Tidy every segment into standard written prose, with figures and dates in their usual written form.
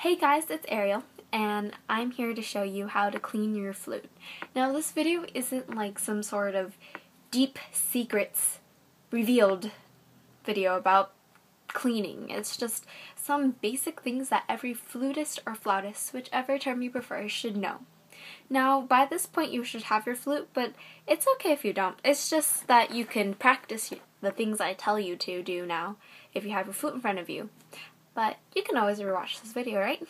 Hey guys, it's Ariel, and I'm here to show you how to clean your flute. Now this video isn't like some sort of deep secrets revealed video about cleaning. It's just some basic things that every flutist or flautist, whichever term you prefer, should know. Now, by this point you should have your flute, but it's okay if you don't. It's just that you can practice the things I tell you to do now if you have your flute in front of you. But you can always rewatch this video, right?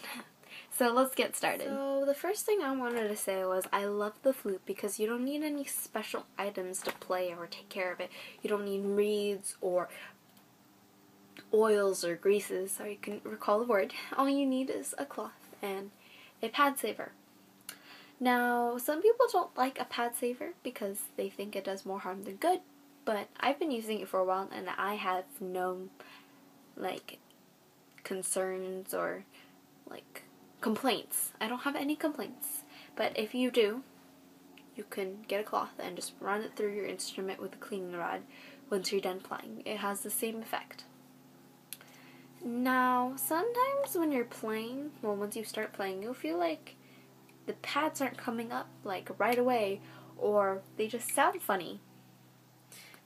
So let's get started. So the first thing I wanted to say was I love the flute because you don't need any special items to play or take care of it. You don't need reeds or oils or greases, so you can recall the word. All you need is a cloth and a pad saver. Now, some people don't like a pad saver because they think it does more harm than good, but I've been using it for a while and I have no, concerns or, complaints. I don't have any complaints, but if you do, you can get a cloth and just run it through your instrument with a cleaning rod once you're done playing. It has the same effect. Now, sometimes when you're playing, once you start playing, you'll feel like the pads aren't coming up right away, or they just sound funny.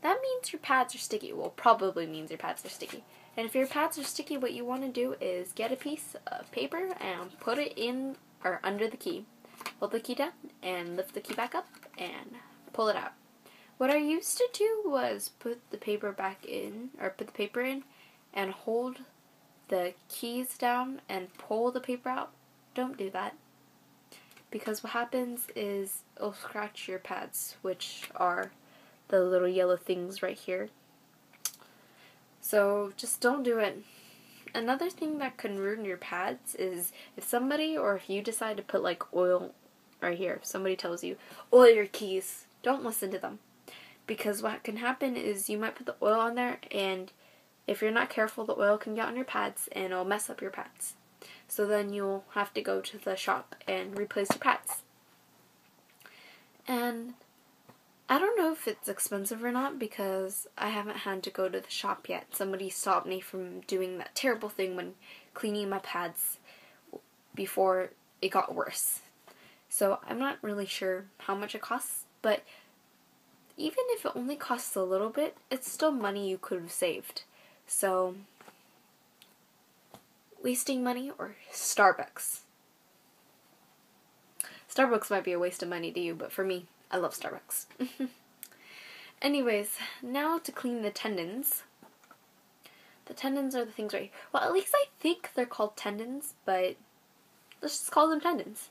That means your pads are sticky. Well, probably means your pads are sticky. And if your pads are sticky, what you want to do is get a piece of paper and put it in or under the key. Hold the key down and lift the key back up and pull it out. What I used to do was put the paper back in, or put the paper in and hold the keys down and pull the paper out. Don't do that, because what happens is it'll scratch your pads, which are the little yellow things right here. So just don't do it. Another thing that can ruin your pads is if somebody, or if you decide to put oil right here, if somebody tells you, oil your keys, don't listen to them. Because what can happen is you might put the oil on there, and if you're not careful, the oil can get on your pads and it'll mess up your pads. So then you'll have to go to the shop and replace your pads. And I don't know if it's expensive or not because I haven't had to go to the shop yet. Somebody stopped me from doing that terrible thing when cleaning my pads before it got worse. So I'm not really sure how much it costs, but even if it only costs a little bit, it's still money you could have saved. So, wasting money or Starbucks? Starbucks might be a waste of money to you, but for me, I love Starbucks. Anyways, now to clean the tendons. The tendons are the things right here. Well, at least I think they're called tendons, but let's just call them tendons.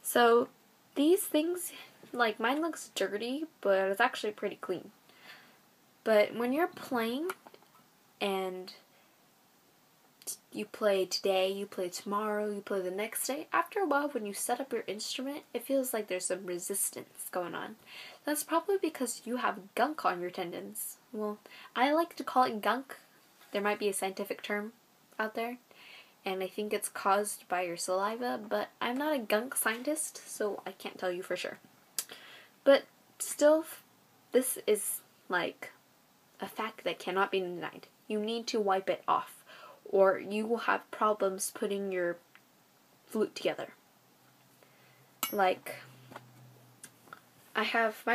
So, these things, mine looks dirty, but it's actually pretty clean. But when you're playing, and you play today, you play tomorrow, you play the next day, after a while when you set up your instrument, it feels like there's some resistance going on. That's probably because you have gunk on your tendons. Well, I like to call it gunk. There might be a scientific term out there, and I think it's caused by your saliva, but I'm not a gunk scientist, so I can't tell you for sure. But still, this is a fact that cannot be denied. You need to wipe it off, or you will have problems putting your flute together. My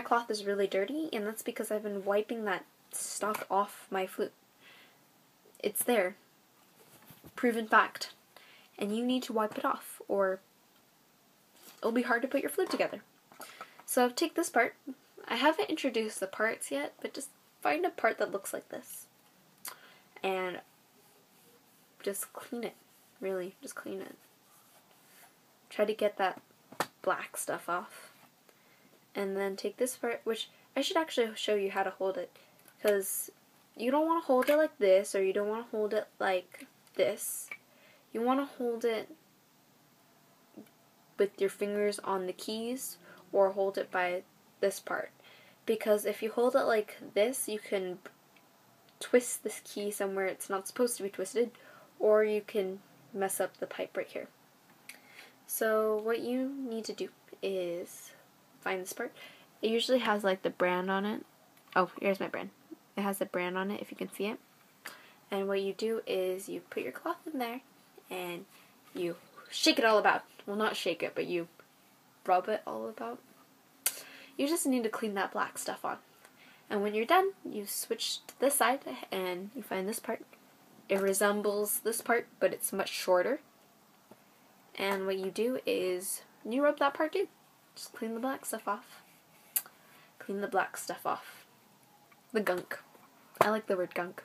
cloth is really dirty, and that's because I've been wiping that stuff off my flute. It's there. Proven fact. And you need to wipe it off, or it'll be hard to put your flute together. So take this part. I haven't introduced the parts yet, but just find a part that looks like this. And just clean it. Really, just clean it. Try to get that black stuff off. And then take this part, which I should actually show you how to hold it, because you don't want to hold it like this, or you don't want to hold it like this. You want to hold it with your fingers on the keys, or hold it by this part. Because if you hold it like this, you can twist this key somewhere it's not supposed to be twisted, or you can mess up the pipe right here. So what you need to do is find this part. It usually has the brand on it. Oh, here's my brand. It has the brand on it, if you can see it. And what you do is you put your cloth in there and you shake it all about. Well, not shake it, but you rub it all about. You just need to clean that black stuff on. And when you're done, you switch to this side and you find this part. It resembles this part, but it's much shorter. And what you do is you rub that part too. Just clean the black stuff off. Clean the black stuff off. The gunk. I like the word gunk.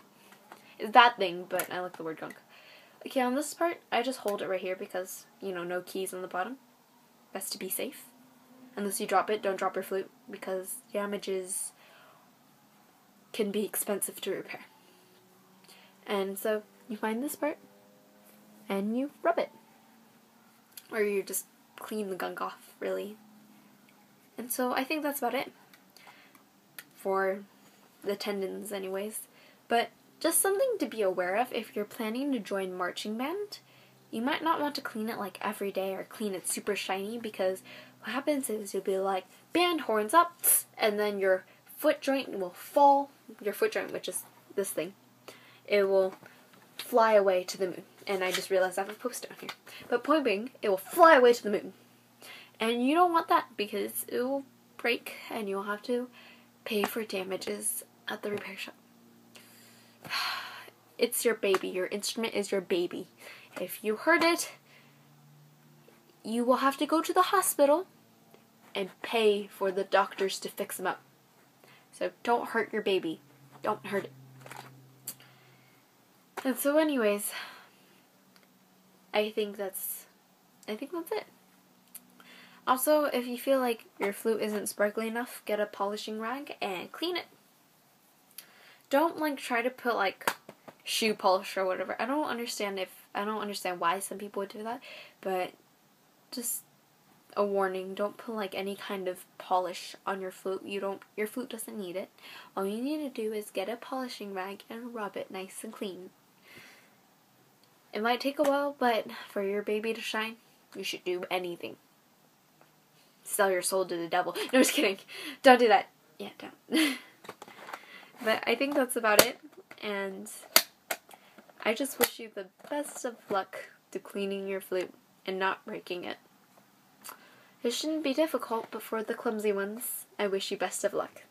It's that thing, but I like the word gunk. Okay, on this part, I just hold it right here because, you know, no keys on the bottom. Best to be safe. Unless you drop it, don't drop your flute because damages can be expensive to repair. And so you find this part and you rub it. Or you just clean the gunk off, really. And so I think that's about it. For the tendons anyways. But just something to be aware of if you're planning to join marching band. You might not want to clean it like every day or clean it super shiny because what happens is you'll be like, band horns up, and then your foot joint will fall. Your foot joint, which is this thing, it will fly away to the moon. And I just realized I have a post-it on here. But point being, it will fly away to the moon. And you don't want that because it will break and you'll have to pay for damages at the repair shop. It's your baby. Your instrument is your baby. If you hurt it, you will have to go to the hospital and pay for the doctors to fix them up. So don't hurt your baby. Don't hurt it. And so anyways, I think that's it. Also, if you feel like your flute isn't sparkly enough, get a polishing rag and clean it. Don't like try to put like shoe polish or whatever. I don't understand why some people would do that, but just a warning, don't put like any kind of polish on your flute. Your flute doesn't need it. All you need to do is get a polishing rag and rub it nice and clean. It might take a while, but for your baby to shine, you should do anything. Sell your soul to the devil. No, just kidding. Don't do that. Yeah, don't. But I think that's about it, and I just wish you the best of luck to cleaning your flute and not breaking it. It shouldn't be difficult, but for the clumsy ones, I wish you best of luck.